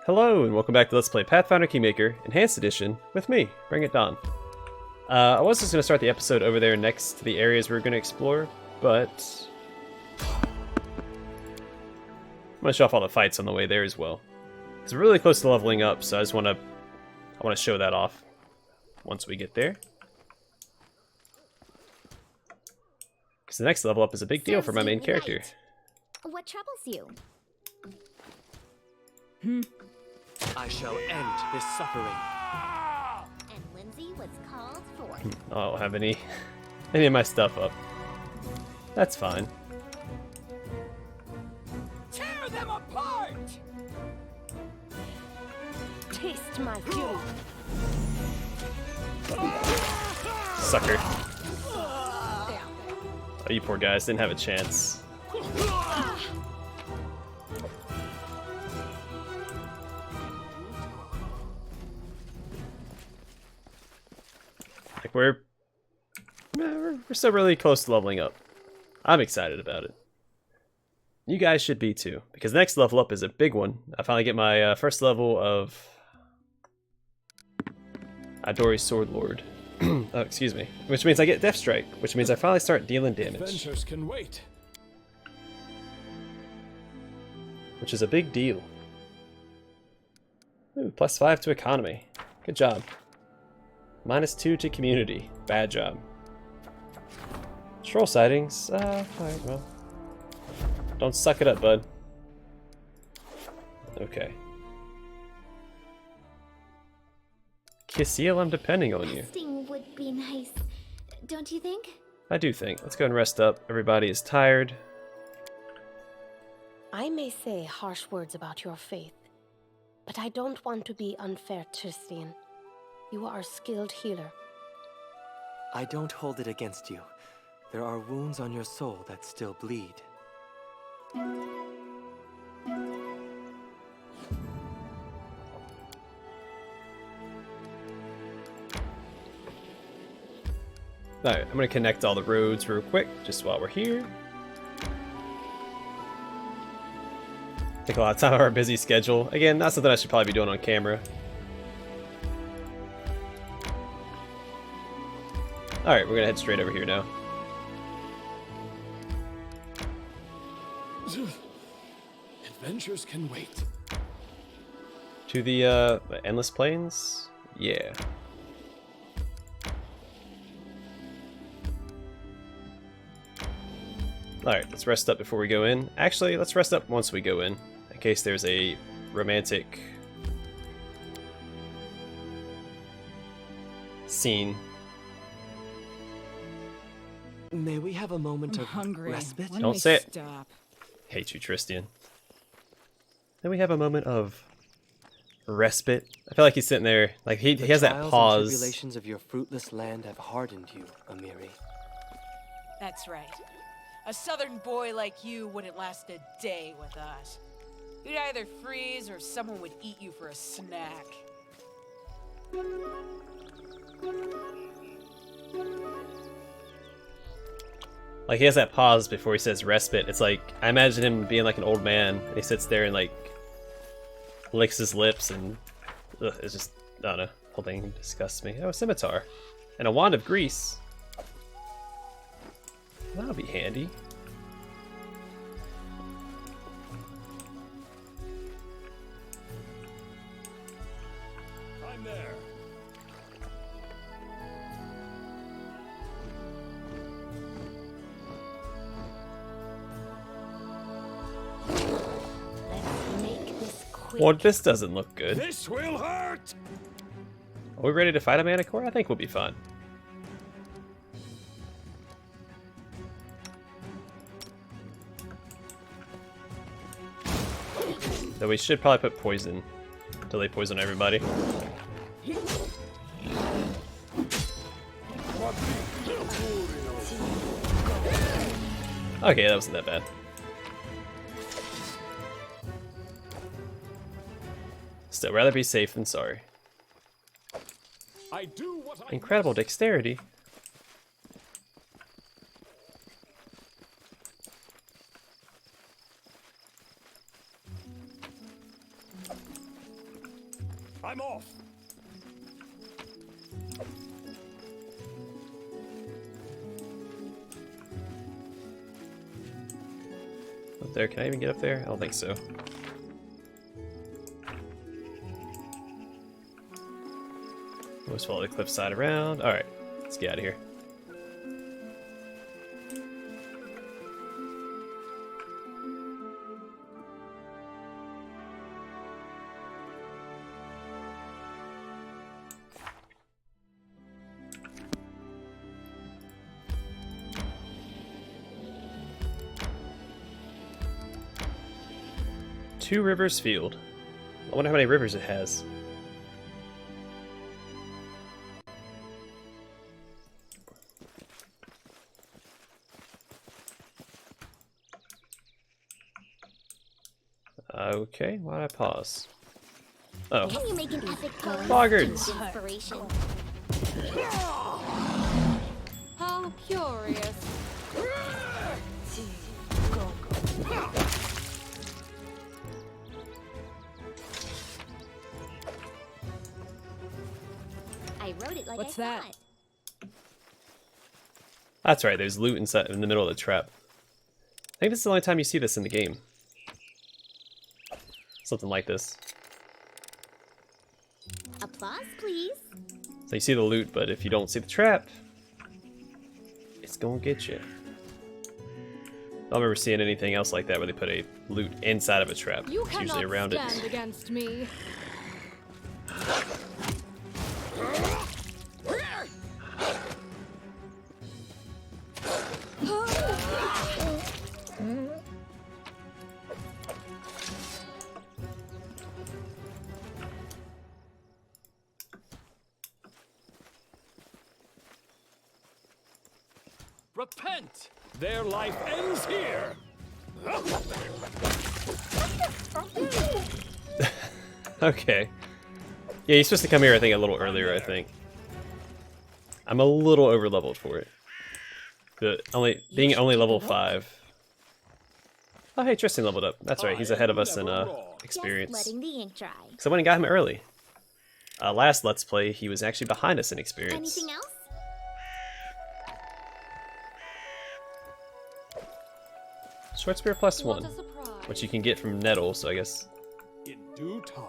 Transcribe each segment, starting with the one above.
Hello, and welcome back to Let's Play Pathfinder Kingmaker Enhanced Edition with me, Bring It Dawn. I was just going to start the episode over there next to the areas we're going to explore, but I'm going to show off all the fights on the way there as well. Because we're really close to leveling up, so I want to show that off once we get there. Because the next level up is a big deal for my main character. What troubles you? I shall end this suffering. And Lindsay was called for. I don't have any of my stuff up. That's fine. Tear them apart! Taste my fury. Sucker. Oh, you poor guys didn't have a chance. Like we're still really close to leveling up. I'm excited about it. You guys should be too, because the next level up is a big one. I finally get my first level of Aldori Swordlord. Oh, excuse me. Which means I get Death Strike, which means I finally start dealing damage. Adventures can wait. Which is a big deal. Ooh, +5 to economy. Good job. -2 to community. Bad job. Troll sightings. Alright, well. Don't suck it up, bud. Okay. Kissil, I'm depending on you. Resting would be nice, don't you think? I do think. Let's go and rest up. Everybody is tired. I may say harsh words about your faith, but I don't want to be unfair, Tristian. You are a skilled healer. I don't hold it against you. There are wounds on your soul that still bleed. Alright, I'm gonna connect all the roads real quick, just while we're here. Take a lot of time out of our busy schedule. Again, not something I should probably be doing on camera. Alright, we're gonna head straight over here now. Adventures can wait. To the Endless Plains? Yeah. Alright, let's rest up before we go in. Actually, let's rest up once we go in case there's a romantic scene. May we have a moment of hungry. respite? When Don't we say it. stop? Hate you, Tristian. Then we have a moment of respite. I feel like he's sitting there, like he has that trials and pause. tribulations of your fruitless land have hardened you, Amiri. That's right. A southern boy like you wouldn't last a day with us. You'd either freeze or someone would eat you for a snack. Like he has that pause before he says respite. It's like I imagine him being like an old man. And he sits there and like licks his lips and it's just I don't know. The whole thing disgusts me. Oh, a scimitar and a wand of grease. That'll be handy. I'm there. Let's make this quick. Well, this doesn't look good. This will hurt! Are we ready to fight a Manticore? I think we'll be fine. Though we should probably put poison until they poison everybody. Okay, that wasn't that bad. Still, rather be safe than sorry. I do what I Incredible dexterity. I'm off. Up there, can I even get up there? I don't think so. Always follow the cliffside around. Alright, let's get out of here. Two Rivers Field. I wonder how many rivers it has. Okay, why did I pause? Oh. Can you make an epic poem? Boggards. Inspiration. How curious. I wrote it like What's I that? thought. That's right, there's loot inside in the middle of the trap. I think this is the only time you see this in the game. Something like this. Applause, please. So you see the loot, but if you don't see the trap, it's gonna get you. I don't remember seeing anything else like that where they put a loot inside of a trap. You It's cannot usually around stand it. against me. Repent! Their life ends here! Okay. Yeah, you're supposed to come here, I think, a little earlier, I think. I'm a little over leveled for it. Being only level 5. Oh, hey, Tristan leveled up. That's right, he's ahead of us in experience. Just letting the ink dry. So I went and got him early. Last Let's Play, he was actually behind us in experience. Anything else? Short Spear plus What 1, a surprise. which you can get from Nettle, so I guess. In due time.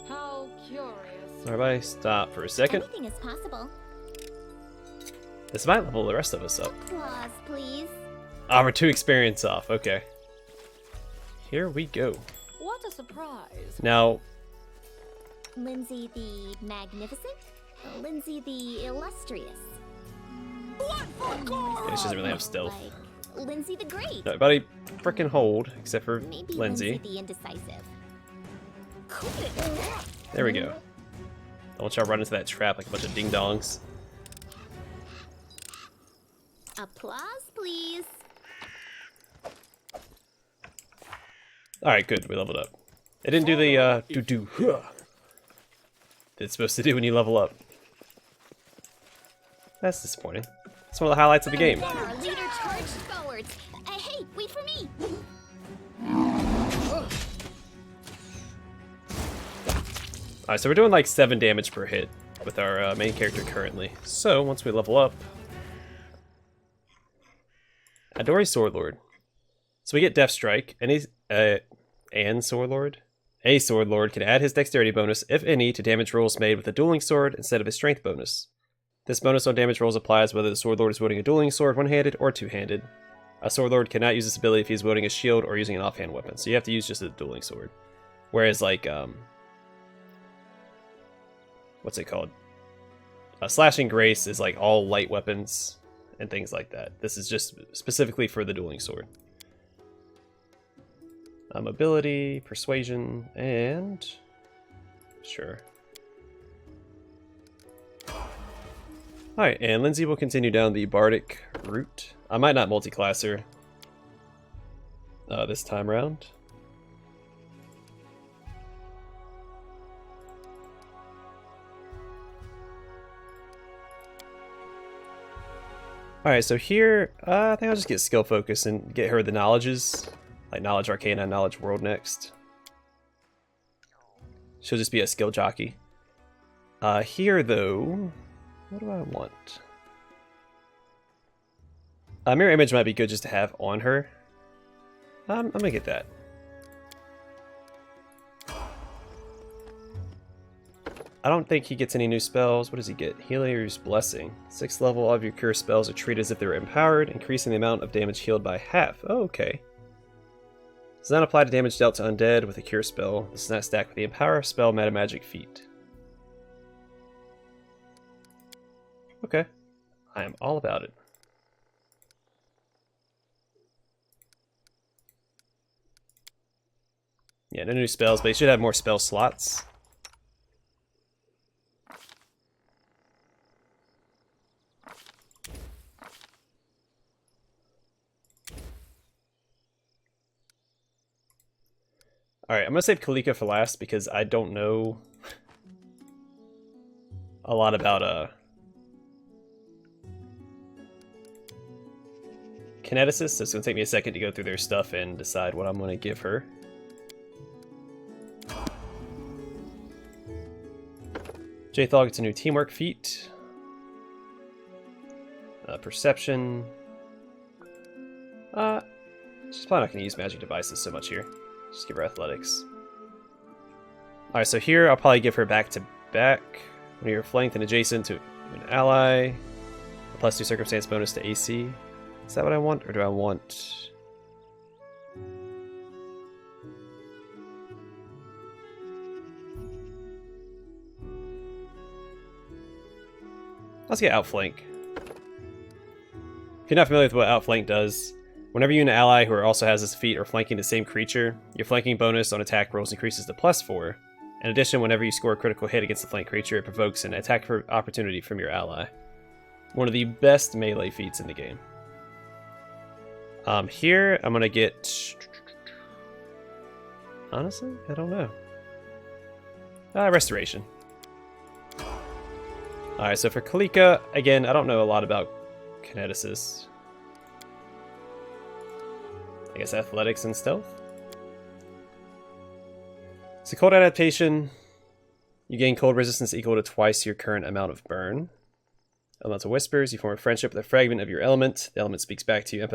How curious. Everybody stop for a second. Anything is possible. This might level the rest of us up. Applause, please. Ah, we're 2 experience off, okay. Here we go. What a surprise. Now, Lindsay the Magnificent? Lindsay the Illustrious? yeah, she doesn't really have stealth. Like Lindsay the Great? Everybody frickin' hold, except for Maybe Lindsay. the Indecisive. There we go. I want y'all run into that trap like a bunch of ding-dongs. Applause, please. Alright, good, we leveled up. It didn't do the, do-do that it's supposed to do when you level up. That's disappointing. It's one of the highlights of the game. Our leader charged forwards. Hey, wait for me. Alright, so we're doing like 7 damage per hit with our main character currently. So, once we level up... Aldori Swordlord. So we get Death Strike, and Swordlord? A Swordlord can add his dexterity bonus, if any, to damage rolls made with a dueling sword instead of his strength bonus. This bonus on damage rolls applies whether the Swordlord is wielding a dueling sword one-handed or two-handed. A Swordlord cannot use this ability if he's wielding a shield or using an offhand weapon, so you have to use just a dueling sword. Whereas, like, what's it called? Slashing Grace is like all light weapons and things like that. This is just specifically for the dueling sword. Mobility, persuasion, and... sure. Alright, and Lindsay will continue down the bardic route. I might not multi-class her this time around. Alright, so here, I think I'll just get skill focus and get her the knowledges. Like Knowledge Arcana and Knowledge World next. She'll just be a skill jockey. Here, though, what do I want? Mirror image might be good just to have on her. I'm gonna get that. I don't think he gets any new spells. What does he get? Healer's Blessing. 6th level, all of your cure spells are treated as if they were empowered, increasing the amount of damage healed by half. Oh, okay. Does not apply to damage dealt to undead with a cure spell. This is not stacked with the Empower spell Meta Magic feat. Okay. I am all about it. Yeah, no new spells, but he should have more spell slots. Alright, I'm gonna save Kalika for last because I don't know a lot about kineticists, so it's gonna take me a second to go through their stuff and decide what I'm gonna give her. Jthal gets a new teamwork feat. Perception. She's probably not gonna use magic devices so much here. Just give her athletics. Alright, so here I'll probably give her back to back. When you're flanked and adjacent to an ally. A +2 circumstance bonus to AC. Is that what I want? Or do I want... Let's get Outflank. If you're not familiar with what Outflank does, whenever you and an ally who also has this feat are flanking the same creature, your flanking bonus on attack rolls increases to +4. In addition, whenever you score a critical hit against the flanked creature, it provokes an attack opportunity from your ally. One of the best melee feats in the game. Here, I'm gonna get... Honestly, I don't know. Restoration. Alright, so for Kalika, again, I don't know a lot about kineticists. I guess athletics and stealth. So cold adaptation, you gain cold resistance equal to twice your current amount of burn. Elemental whispers, you form a friendship with a fragment of your element. The element speaks back to you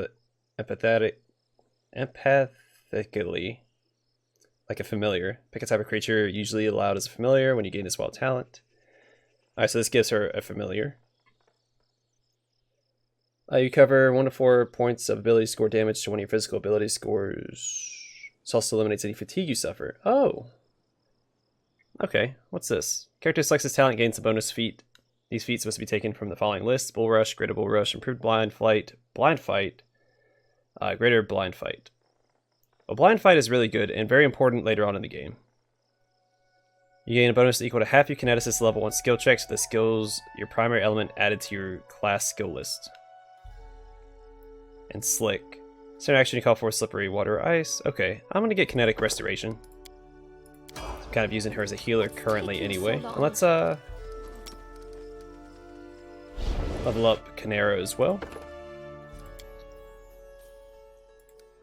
empathically, like a familiar. Pick a type of creature usually allowed as a familiar when you gain this wild talent. Alright, so this gives her a familiar. You cover 1 to 4 points of ability score damage to one of your physical ability scores. This also eliminates any fatigue you suffer. Oh. Okay, what's this? Character selects his talent, gains a bonus feat. These feats must be taken from the following list: Bull Rush, Greater Bull Rush, Improved Blind Fight, Greater Blind Fight. Well, Blind Fight is really good and very important later on in the game. You gain a bonus equal to half your kineticist level 1 skill checks with the skills your primary element added to your class skill list. And Slick. Standard action you call for Slippery Water or Ice. Okay, I'm gonna get Kinetic Restoration. I'm kind of using her as a healer currently anyway. And let's level up Canero as well.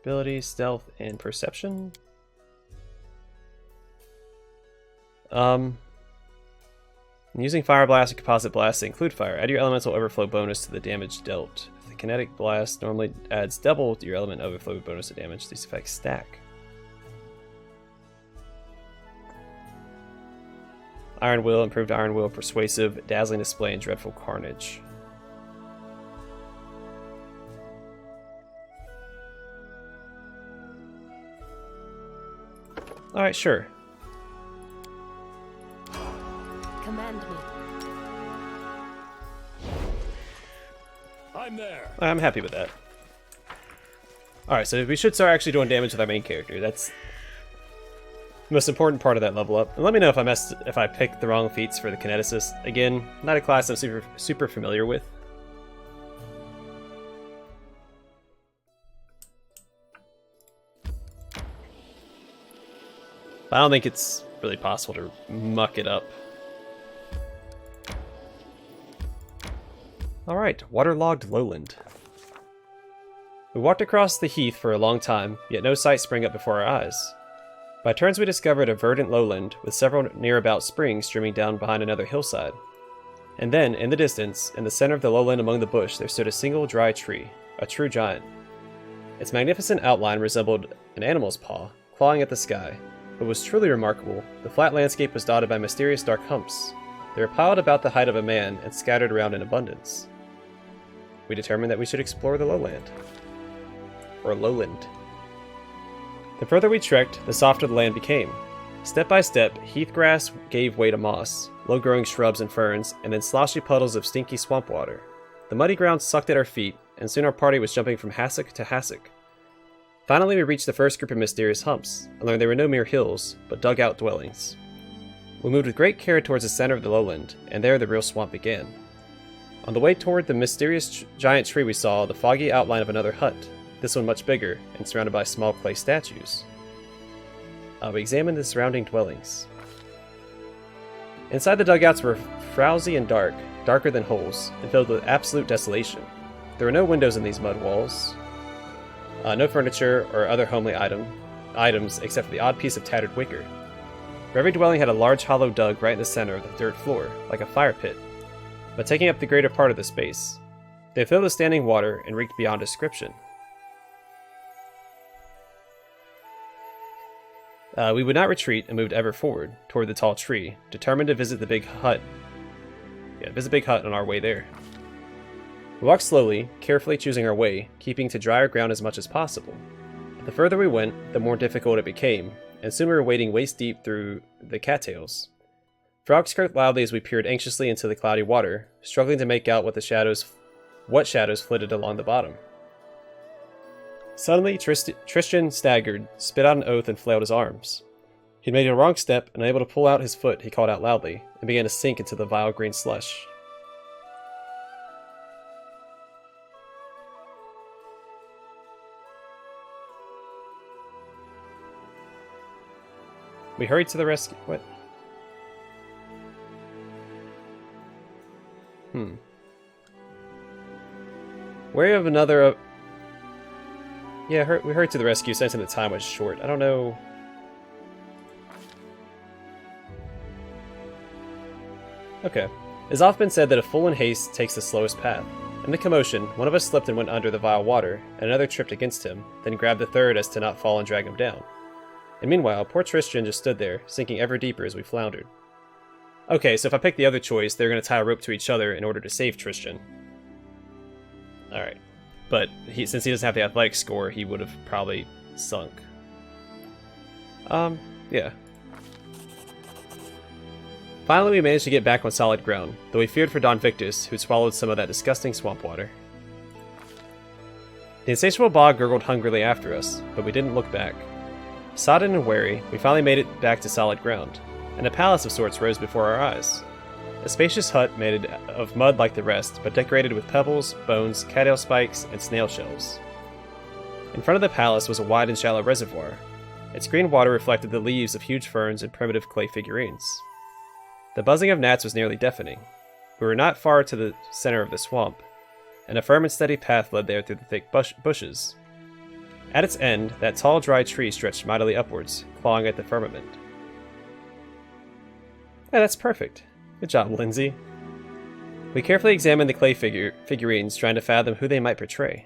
Ability, Stealth, and Perception. Using Fire Blast or Composite Blast to include fire. Add your Elemental Overflow bonus to the damage dealt. The Kinetic Blast normally adds double to your Element Overflow bonus to damage. These effects stack. Iron Will, Improved Iron Will, Persuasive, Dazzling Display, and Dreadful Carnage. Alright, sure. Command me. I'm there. I'm happy with that. Alright, so we should start actually doing damage with our main character. That's the most important part of that level up. And let me know if I picked the wrong feats for the kineticist. Again, not a class I'm super familiar with. I don't think it's really possible to muck it up. Alright, waterlogged lowland. We walked across the heath for a long time, yet no sight sprang up before our eyes. By turns we discovered a verdant lowland with several near-about springs streaming down behind another hillside. And then, in the distance, in the center of the lowland among the bush, there stood a single dry tree, a true giant. Its magnificent outline resembled an animal's paw, clawing at the sky. What was truly remarkable, the flat landscape was dotted by mysterious dark humps. They were piled about the height of a man and scattered around in abundance. We determined that we should explore the lowland. Or lowland. The further we trekked, the softer the land became. Step by step, heath grass gave way to moss, low-growing shrubs and ferns, and then sloshy puddles of stinky swamp water. The muddy ground sucked at our feet, and soon our party was jumping from hassock to hassock. Finally, we reached the first group of mysterious humps, and learned they were no mere hills, but dug-out dwellings. We moved with great care towards the center of the lowland, and there the real swamp began. On the way toward the mysterious giant tree we saw the foggy outline of another hut, this one much bigger, and surrounded by small clay statues. We examined the surrounding dwellings. Inside the dugouts were frowsy and dark, darker than holes, and filled with absolute desolation. There were no windows in these mud walls, no furniture or other homely items except for the odd piece of tattered wicker. For every dwelling had a large hollow dug right in the center of the dirt floor, like a fire pit, but taking up the greater part of the space. They filled with standing water and reeked beyond description. We would not retreat and moved ever forward toward the tall tree, determined to visit the big hut. On our way there. We walked slowly, carefully choosing our way, keeping to drier ground as much as possible. But the further we went, the more difficult it became, and soon we were wading waist deep through the cattails. Frogs croaked loudly as we peered anxiously into the cloudy water, struggling to make out what shadows flitted along the bottom. Suddenly, Tristan staggered, spit out an oath, and flailed his arms. He made a wrong step, and unable to pull out his foot, he called out loudly, and began to sink into the vile green slush. We hurried to the rescue. What? Wary of another. Yeah, we hurried to the rescue, sensing the time was short. I don't know. Okay. It's often been said that a fool in haste takes the slowest path. In the commotion, one of us slipped and went under the vile water, and another tripped against him, then grabbed the third as to not fall and drag him down. And meanwhile, poor Tristan just stood there, sinking ever deeper as we floundered. Okay, so if I pick the other choice, they're going to tie a rope to each other in order to save Tristan. Alright. But since he doesn't have the athletic score, he would have probably sunk. Yeah. Finally, we managed to get back on solid ground, though we feared for Don Victus, who'd swallowed some of that disgusting swamp water. The insatiable bog gurgled hungrily after us, but we didn't look back. Sodden and wary, we finally made it back to solid ground, and a palace of sorts rose before our eyes. A spacious hut made of mud like the rest, but decorated with pebbles, bones, cattail spikes, and snail shells. In front of the palace was a wide and shallow reservoir. Its green water reflected the leaves of huge ferns and primitive clay figurines. The buzzing of gnats was nearly deafening. We were not far to the center of the swamp, and a firm and steady path led there through the thick bushes. At its end, that tall, dry tree stretched mightily upwards, clawing at the firmament. Yeah, that's perfect. Good job, Lindsay. We carefully examined the clay figurines, trying to fathom who they might portray.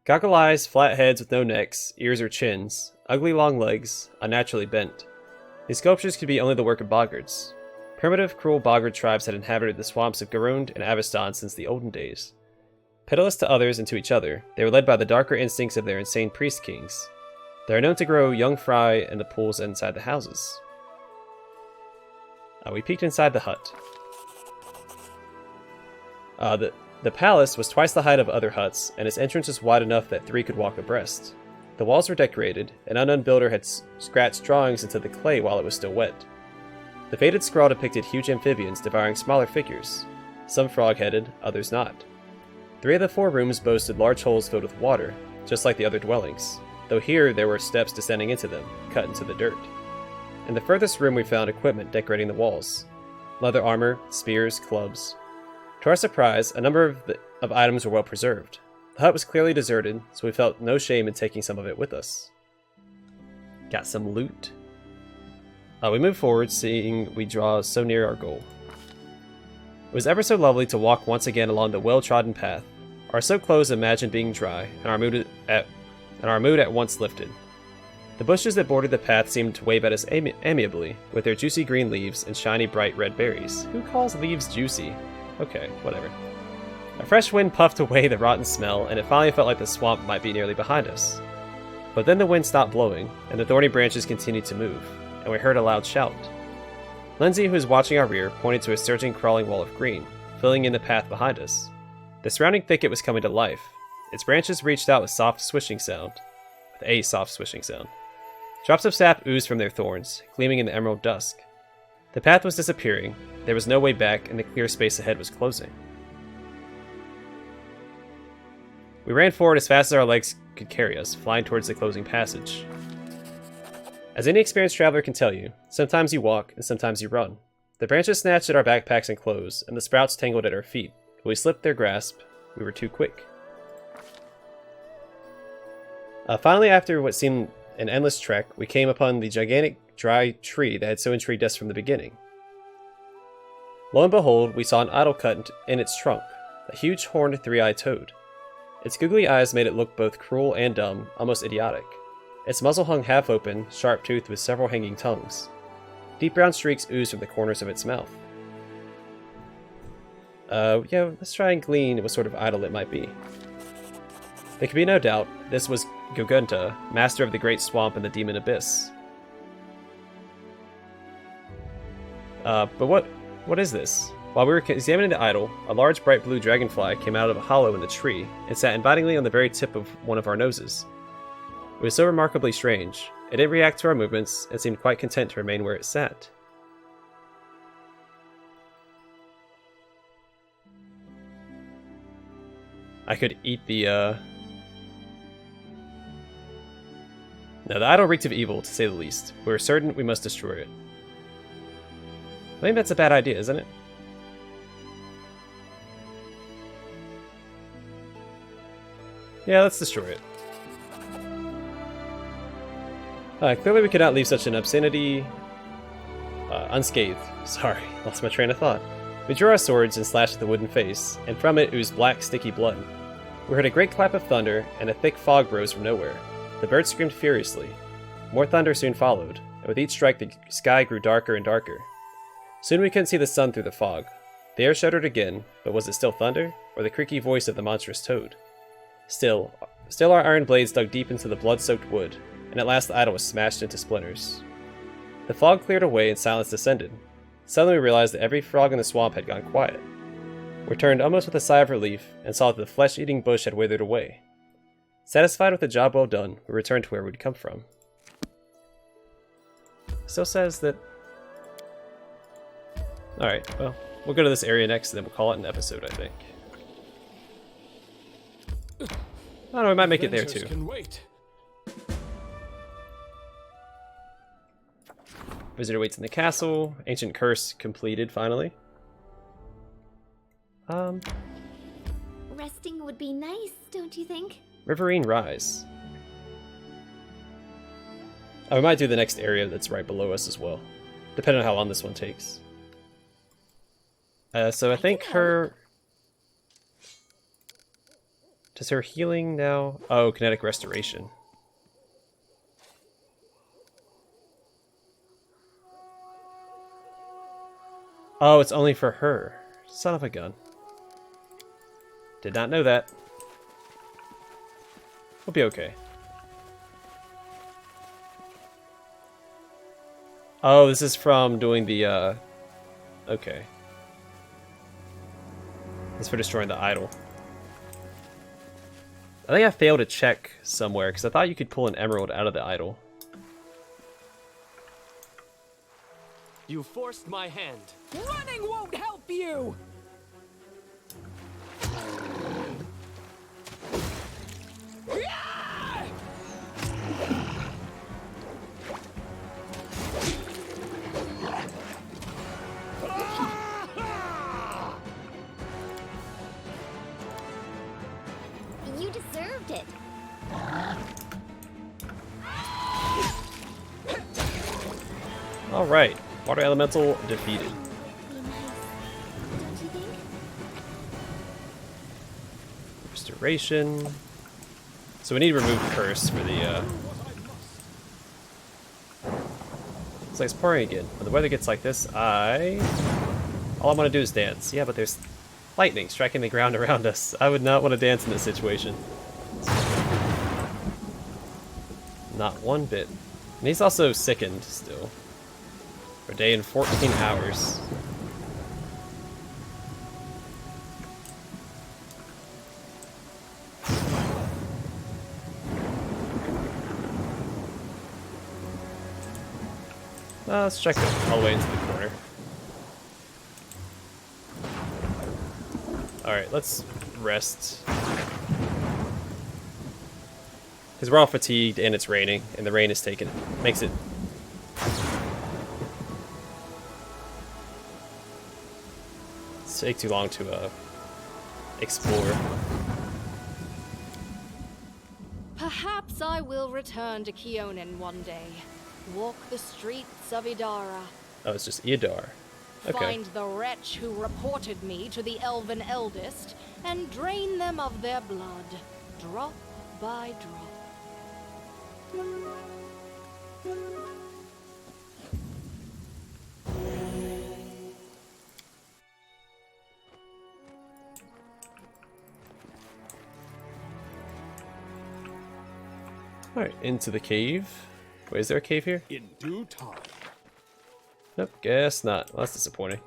Goggle eyes, flat heads with no necks, ears or chins, ugly long legs, unnaturally bent. These sculptures could be only the work of boggards. Primitive, cruel boggard tribes had inhabited the swamps of Garund and Avestan since the olden days. Pitiless to others and to each other, they were led by the darker instincts of their insane priest kings. They are known to grow young fry in the pools inside the houses. We peeked inside the hut. The palace was twice the height of other huts, and its entrance was wide enough that 3 could walk abreast. The walls were decorated, and an unknown builder had scratched drawings into the clay while it was still wet. The faded scrawl depicted huge amphibians devouring smaller figures, some frog-headed, others not. 3 of the 4 rooms boasted large holes filled with water, just like the other dwellings, though here there were steps descending into them, cut into the dirt. In the furthest room we found equipment decorating the walls. Leather armor, spears, clubs. To our surprise, a number of items were well preserved. The hut was clearly deserted, so we felt no shame in taking some of it with us. Got some loot. We move forward, seeing we draw so near our goal. It was ever so lovely to walk once again along the well-trodden path. Our soaked clothes imagined being dry, and our mood at once lifted. The bushes that bordered the path seemed to wave at us amiably, with their juicy green leaves and shiny bright red berries. Who calls leaves juicy? Okay, whatever. A fresh wind puffed away the rotten smell, and it finally felt like the swamp might be nearly behind us. But then the wind stopped blowing, and the thorny branches continued to move, and we heard a loud shout. Lindsay, who was watching our rear, pointed to a surging, crawling wall of green, filling in the path behind us. The surrounding thicket was coming to life. Its branches reached out with a soft swishing sound. Drops of sap oozed from their thorns, gleaming in the emerald dusk. The path was disappearing, there was no way back, and the clear space ahead was closing. We ran forward as fast as our legs could carry us, flying towards the closing passage. As any experienced traveler can tell you, sometimes you walk and sometimes you run. The branches snatched at our backpacks and clothes, and the sprouts tangled at our feet. But we slipped their grasp. We were too quick. Finally, after what seemed an endless trek, we came upon the gigantic dry tree that had so intrigued us from the beginning. Lo and behold, we saw an idol cut in its trunk, a huge horned three-eyed toad. Its googly eyes made it look both cruel and dumb, almost idiotic. Its muzzle hung half open, sharp-toothed with several hanging tongues. Deep brown streaks oozed from the corners of its mouth. Yeah, let's try and glean what sort of idol it might be. There could be no doubt, this was Gogunta, master of the Great Swamp and the Demon Abyss. But what is this? While we were examining the idol, a large bright blue dragonfly came out of a hollow in the tree and sat invitingly on the very tip of one of our noses. It was so remarkably strange. It didn't react to our movements and seemed quite content to remain where it sat. I could eat the, No, the idol reeked of evil, to say the least. We were certain we must destroy it. I think that's a bad idea, isn't it? Yeah, let's destroy it. Clearly we could not leave such an obscenity unscathed. Sorry, lost my train of thought. We drew our swords and slashed at the wooden face, and from it oozed black, sticky blood. We heard a great clap of thunder, and a thick fog rose from nowhere. The birds screamed furiously. More thunder soon followed, and with each strike the sky grew darker and darker. Soon we couldn't see the sun through the fog. The air shuddered again, but was it still thunder, or the creaky voice of the monstrous toad? Still our iron blades dug deep into the blood-soaked wood, and at last the idol was smashed into splinters. The fog cleared away and silence descended. Suddenly we realized that every frog in the swamp had gone quiet. We turned almost with a sigh of relief and saw that the flesh-eating bush had withered away. Satisfied with the job well done, we returned to where we'd come from. Still says that... Alright, well, we'll go to this area next and then we'll call it an episode, I think. I don't know, we might make it there too. Can wait. Visitor waits in the castle. Ancient curse completed, finally. Resting would be nice, don't you think? Riverine Rise. Oh, we might do the next area that's right below us as well, depending on how long this one takes. So I think her... Does her healing now... Oh, kinetic restoration. Oh, it's only for her. Son of a gun. Did not know that. We'll be okay. Oh, this is from doing the, okay. It's for destroying the idol. I think I failed to check somewhere, because I thought you could pull an emerald out of the idol. You forced my hand. Running won't help you! You deserved it. Alright, water elemental defeated. Be nice, don't you think? Restoration. So we need to remove curse for the It's like it's pouring again. When the weather gets like this, all I want to do is dance. Yeah, but there's lightning striking the ground around us. I would not want to dance in this situation. Not one bit. And he's also sickened still. For a day and 14 hours. Let's check it all the way into the corner. Alright, let's rest. Because we're all fatigued and it's raining, and the rain is taking it. Makes it... take too long to explore. Perhaps I will return to Keonan one day. Walk the streets of Idara. Oh, it's just Idar. Okay. Find the wretch who reported me to the Elven Eldest and drain them of their blood, drop by drop. Alright, into the cave. Wait, is there a cave here? In due time. Nope, guess not. Well, that's disappointing.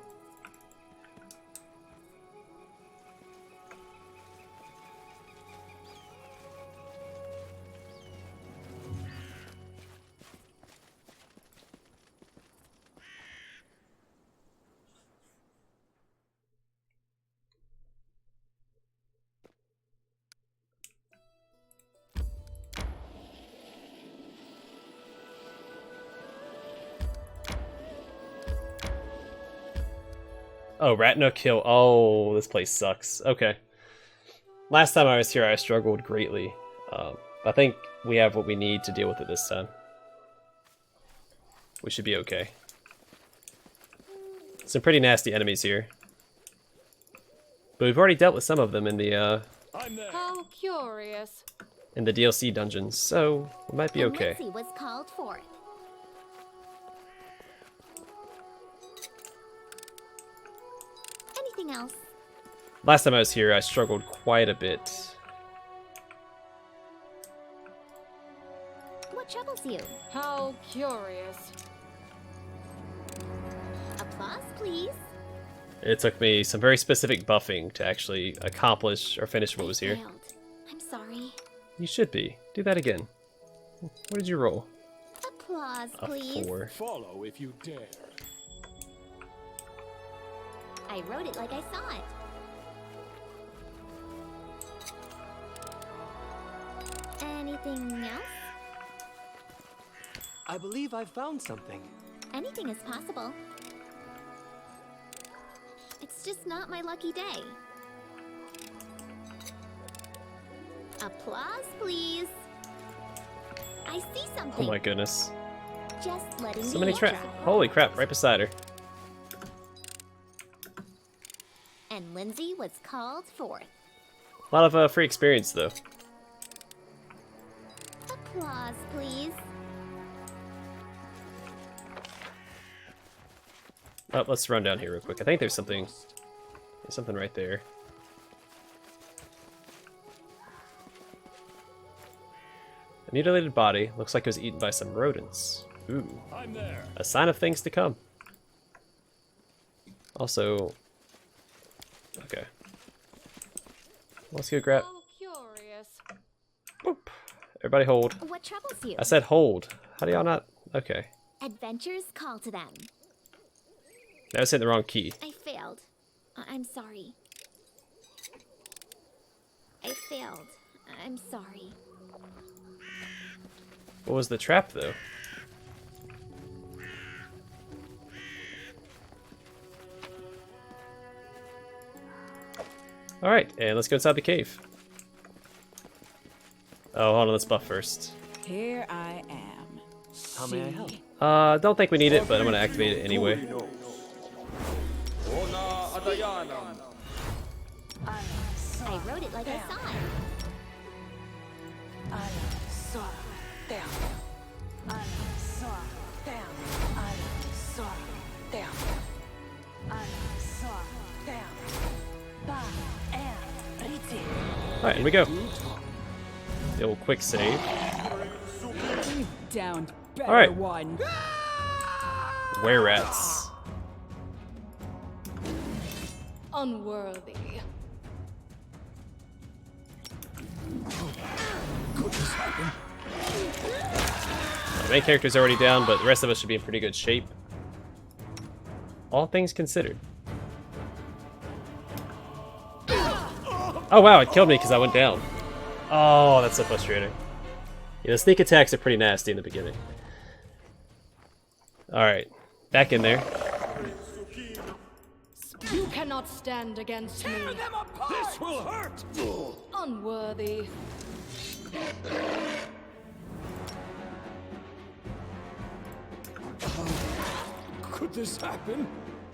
Oh, Ratnook Hill. Oh, this place sucks. Okay. Last time I was here, I struggled greatly. I think we have what we need to deal with it this time. We should be okay. Some pretty nasty enemies here. But we've already dealt with some of them in the I'm there. How curious. DLC dungeons, so we might be And okay. Lindsay was called forth. Anything else? Last time I was here, I struggled quite a bit. What troubles you? How curious. Applause, please. It took me some very specific buffing to actually accomplish or finish what was here. Failed. I'm sorry. You should be. Do that again. What did you roll? Applause, A please. 4. Follow if you dare. I wrote it like I saw it. Anything else? I believe I've found something. Anything is possible. It's just not my lucky day. Applause, please. I see something. Oh my goodness. Just letting So you many know. traps. Holy crap, right beside her. And Lindsay was called forth. A lot of free experience though. Applause, please. Oh, let's run down here real quick. I think there's something right there. A mutilated body. Looks like it was eaten by some rodents. Ooh. I'm there. A sign of things to come. Also... okay. Let's go grab... How curious. Boop. Everybody hold. What troubles you? I said hold. How do y'all not... okay. Adventures call to them. I was hitting the wrong key. I failed. I'm sorry. I failed. I'm sorry. What was the trap though? Alright, and let's go inside the cave. Oh, hold on, let's buff first. Here I am. How may I help? Don't think we need it, but I'm gonna activate it anyway. I wrote it like I saw it. Alright, here we go. The old quick save. Downed Alright. one. Were rats. Unworthy. The main character's already down, but the rest of us should be in pretty good shape. All things considered. Oh wow, it killed me because I went down. Oh, that's so frustrating. Yeah, the sneak attacks are pretty nasty in the beginning. Alright, back in there. You cannot stand against me. This will hurt! Unworthy. Could this happen?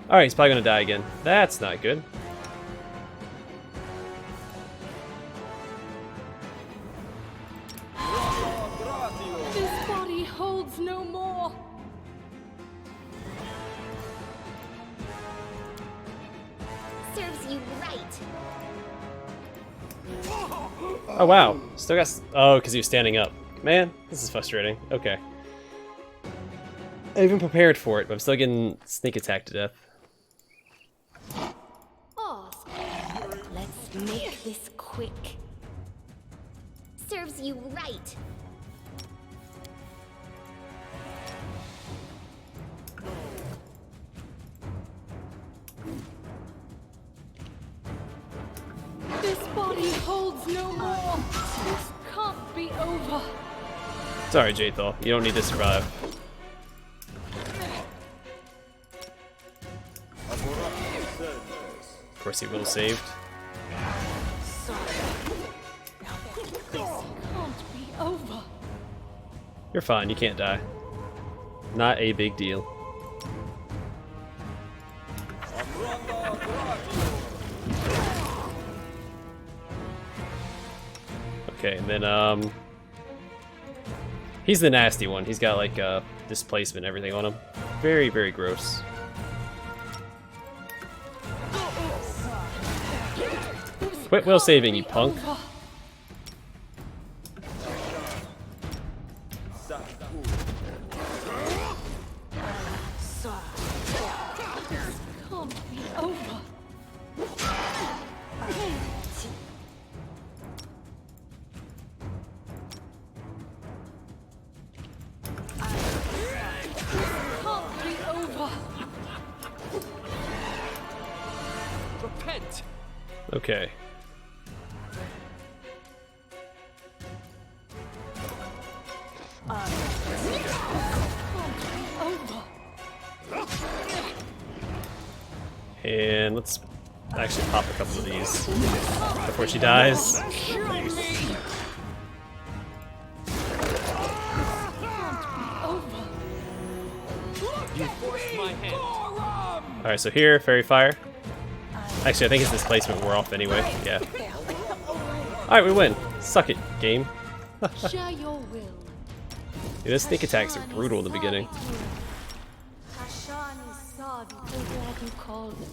Alright, he's probably gonna die again. That's not good. This body holds no more. Serves you right. Oh wow, still got. Oh, because he was standing up. Man, this is frustrating. Okay. I even prepared for it, but I'm still getting sneak attack to death. Ask. Let's make this quick. Serves you right. This body holds no more. This can't be over. Sorry, Jathal. You don't need to survive. Of course, he will have saved. Can't be over. You're fine. You can't die. Not a big deal. Okay, and then he's the nasty one. He's got like displacement and everything on him. Very, very gross. Quit will saving, you punk. Can't be over. Can't be over. Repent! Okay. And let's actually pop a couple of these before she dies. Alright, so here, Fairy Fire. Actually, I think his displacement wore off anyway. Yeah. Alright, we win. Suck it, game. Share your will. Dude, those sneak attacks are brutal in the beginning. What you call them.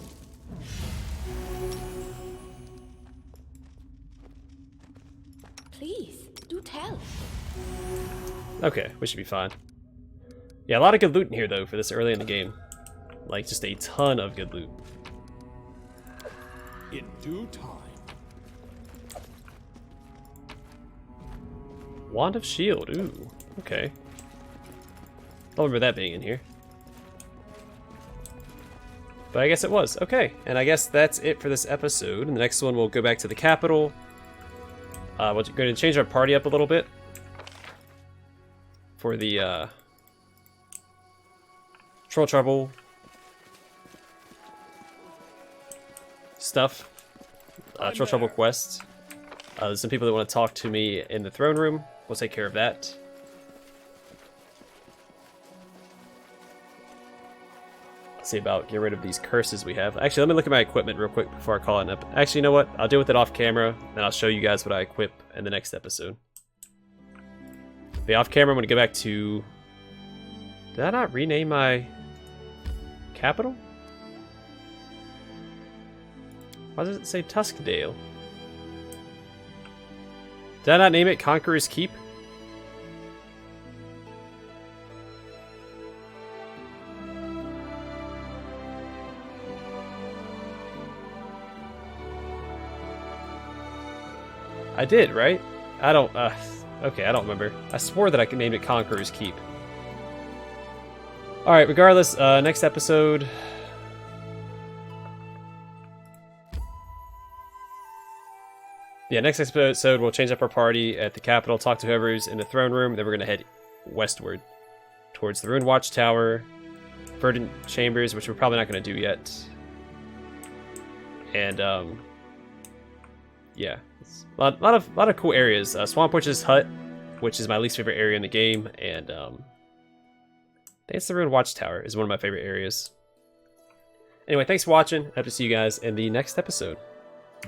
Please, do tell. Okay, we should be fine. Yeah, a lot of good loot in here, though, for this early in the game. Like, just a ton of good loot. In due time. Wand of Shield, ooh, okay. Don't remember that being in here. But I guess it was. Okay, and I guess that's it for this episode. In the next one, we'll go back to the capital. We're going to change our party up a little bit for the Troll Trouble stuff. Troll Trouble quests. There's some people that want to talk to me in the throne room. We'll take care of that. see about getting rid of these curses we have. Actually, let me look at my equipment real quick before I call it up. Actually, you know what? I'll deal with it off camera, and I'll show you guys what I equip in the next episode. But off camera, I'm going to go back to... Did I not rename my capital? Why does it say Tuskdale? Did I not name it Conqueror's Keep? I did, right? I don't, okay, I don't remember. I swore that I named it Conqueror's Keep. Alright, regardless, next episode... Yeah, next episode we'll change up our party at the capital, talk to whoever's in the throne room, then we're going to head westward. Towards the Ruined Watchtower, Verdant Chambers, which we're probably not going to do yet. And, yeah. A lot of cool areas. Swamp Witch's Hut, which is my least favorite area in the game, and I think it's the Ruined Watchtower is one of my favorite areas. Anyway, thanks for watching. Hope to see you guys in the next episode.